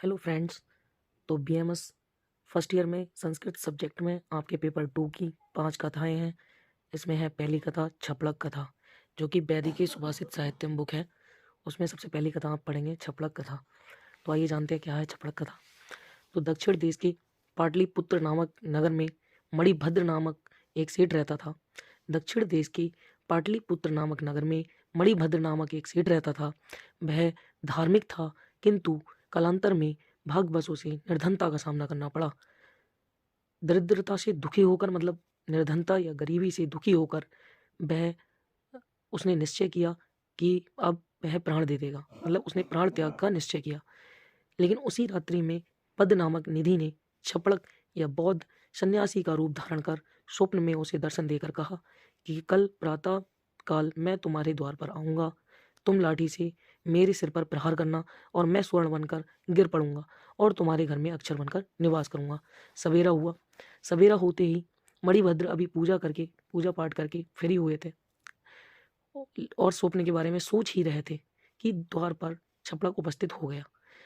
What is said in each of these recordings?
Hello friends. तो BMS first year में Sanskrit subject में आपके पेपर 2 की 5 कथाएं हैं। इसमें है पहली कथा छपड़क कथा, जो कि वैदिकी सुभाषित साहित्यम बुक है। उसमें सबसे पहली कथा आप पढ़ेंगे छपड़क कथा। तो आइए जानते हैं क्या है छपड़क कथा। तो दक्षिण देश के पाटलिपुत्र नामक नगर में मणिभद्र नामक एक सेठ रहता था। दक्षिण देश के पाटलिपुत्र नामक नगर में मणिभद्र नामक एक सेठ रहता था। वह धार्मिक था, किंतु कालांतर में भाग्यवश उसे निर्धनता का सामना करना पड़ा। दरिद्रता से दुखी होकर, मतलब निर्धनता या गरीबी से दुखी होकर, वह उसने निश्चय किया कि अब वह प्राण दे देगा, मतलब उसने प्राण त्याग का निश्चय किया। लेकिन उसी रात्रि में पद नामक निधि ने छपड़क या बौद्ध सन्यासी का रूप धारण कर स्वप्न में उसे दर्शन देकर कहा कि कल प्रातः काल मैं तुम्हारे द्वार पर आऊंगा। तुम लाठी से मेरे सिर पर प्रहार करना और मैं स्वर्ण बनकर गिर पड़ूंगा और तुम्हारे घर में अक्षर बनकर निवास करूंगा। सवेरा हुआ। सवेरा होते ही मणिभद्र अभी पूजा पाठ करके फ्री हुए थे और स्वप्न के बारे में सोच ही रहे थे कि द्वार पर छपड़क उपस्थित हो गया।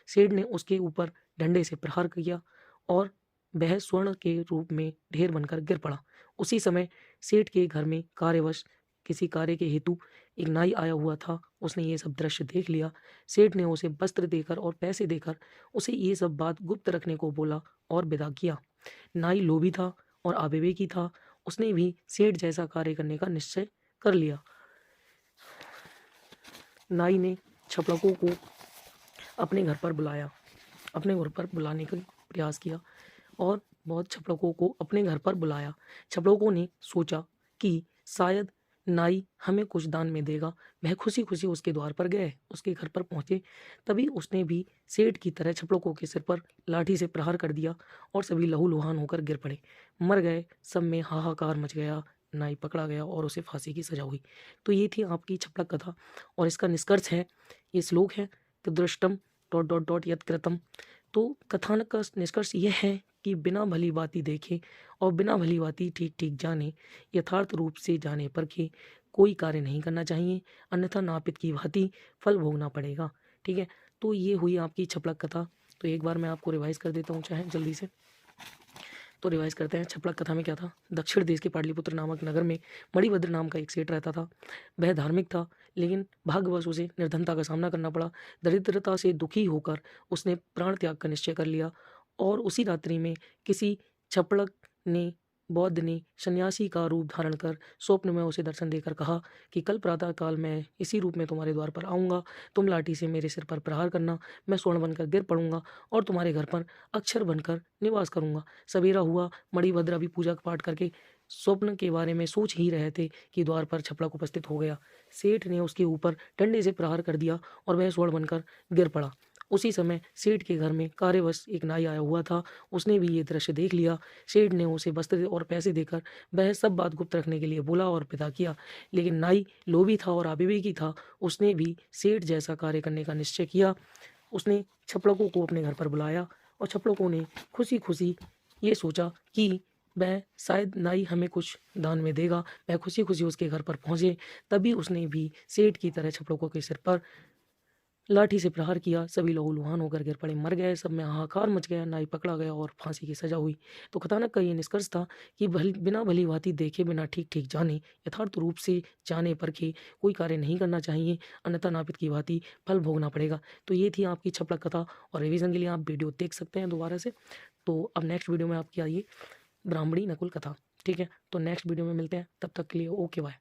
सेठ ने उसके ऊपर डंडे से प्रहार किया और वह स्वर्ण के रूप में ढेर बनकर गिर पड़ा। उसी समय सेठ के घर में कार्यवश किसी कार्य के हेतु एक नाई आया हुआ था। उसने ये सब दृश्य देख लिया। सेठ ने उसे वस्त्र देकर और पैसे देकर उसे ये सब बात गुप्त रखने को बोला और विदा किया। नाई लोभी था और अविवेकी था। उसने भी सेठ जैसा कार्य करने का निश्चय कर लिया। नाई ने छपड़कों को अपने घर पर बुलाया, अपने घर पर बुलाने का प्रयास किया और बहुत छपड़कों को अपने घर पर बुलाया। छपड़कों ने सोचा कि शायद नाई हमें कुछ दान में देगा। वह खुशी खुशी उसके द्वार पर गए, उसके घर पर पहुंचे। तभी उसने भी सेठ की तरह छपड़कों के सिर पर लाठी से प्रहार कर दिया और सभी लहूलुहान होकर गिर पड़े, मर गए। सब में हाहाकार मच गया। नाई पकड़ा गया और उसे फांसी की सजा हुई। तो ये थी आपकी छपड़क कथा और इसका निष्कर्ष है, ये श्लोक है कि दृष्टम डॉट डॉट डॉट यत् कृतम। तो कथानक का निष्कर्ष यह है कि बिना भली बाती देखे और बिना भली बाती ठीक ठीक जाने, यथार्थ रूप से जाने परखे कोई कार्य नहीं करना चाहिए, अन्यथा नापित की भांति फल भोगना पड़ेगा। ठीक है, तो ये हुई आपकी छपड़क कथा। तो एक बार मैं आपको रिवाइज कर देता हूँ चाहे जल्दी से। तो रिवाइज करते हैं। छपड़क कथा में क्या था? दक्षिण देश के पाटलिपुत्र नामक नगर में मणिभद्र नाम का एक सेठ रहता था। वह धार्मिक था, लेकिन भाग्यवश उसे निर्धनता का सामना करना पड़ा। दरिद्रता से दुखी होकर उसने प्राण त्याग का निश्चय कर लिया और उसी रात्रि में किसी छपड़क ने, बौद्ध ने सन्यासी का रूप धारण कर स्वप्न में उसे दर्शन देकर कहा कि कल प्रातः काल मैं इसी रूप में तुम्हारे द्वार पर आऊँगा। तुम लाठी से मेरे सिर पर प्रहार करना, मैं स्वर्ण बनकर गिर पड़ूंगा और तुम्हारे घर पर अक्षर बनकर निवास करूंगा। सवेरा हुआ। मणिभद्र अभी पूजा पाठ करके स्वप्न के बारे में सोच ही रहे थे कि द्वार पर छपड़क उपस्थित हो गया। सेठ ने उसके ऊपर डंडे से प्रहार कर दिया और वह स्वर्ण बनकर गिर पड़ा। उसी समय सेठ के घर में कार्यवश एक नाई आया हुआ था। उसने भी ये दृश्य देख लिया। सेठ ने उसे वस्त्र और पैसे देकर वह सब बात गुप्त रखने के लिए बोला और विदा किया। लेकिन नाई लोभी था और अविवेकी था। उसने भी सेठ जैसा कार्य करने का निश्चय किया। उसने छपड़कों को अपने घर पर बुलाया और छपड़कों ने खुशी खुशी ये सोचा कि वह शायद नाई हमें कुछ दान में देगा। वह खुशी खुशी उसके घर पर पहुंचे। तभी उसने भी सेठ की तरह छपड़कों के सिर पर लाठी से प्रहार किया। सभी लहूलुहान होकर गिर पड़े, मर गए। सब में हाहाकार मच गया। नाई पकड़ा गया और फांसी की सजा हुई। तो कथानक का ये निष्कर्ष था कि बिना भली भांति देखे, बिना ठीक ठीक जाने, यथार्थ रूप से जाने परखे कोई कार्य नहीं करना चाहिए, अन्यथा नापित की भांति फल भोगना पड़ेगा। तो ये थी आपकी छपड़क कथा और रिवीजन के लिए आप वीडियो देख सकते हैं दोबारा से। तो अब नेक्स्ट वीडियो में आपकी आइए ब्राह्मणी नकुल कथा। ठीक है, तो नेक्स्ट वीडियो में मिलते हैं। तब तक के लिए ओके बाय।